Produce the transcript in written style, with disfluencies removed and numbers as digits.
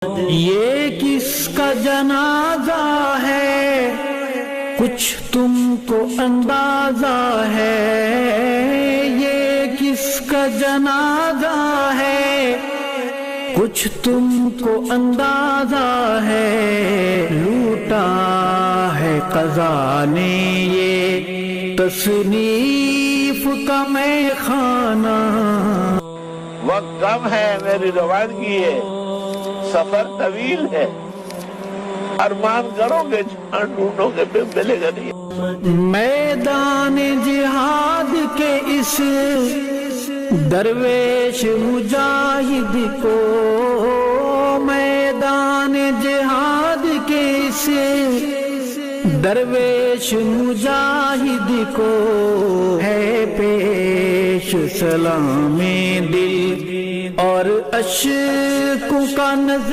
ये किसका जनाजा है, कुछ तुमको अंदाजा है। ये किसका जनाजा है, कुछ तुमको अंदाजा है। लूटा है क़ज़ा ने ये तसनीफ का मैं खाना। वक्त कम है, मेरी रवानगी है, सफर तवील है। अरमान करोगे, जान ढूंढोगे, फिर मिलेगा नहीं। मैदान जिहाद के इस दरवेश मुजाहिद को, मैदान जिहाद के इस दरवेश मुजाहिद को है पेश सलामे दिल और अश्कों का नज़र।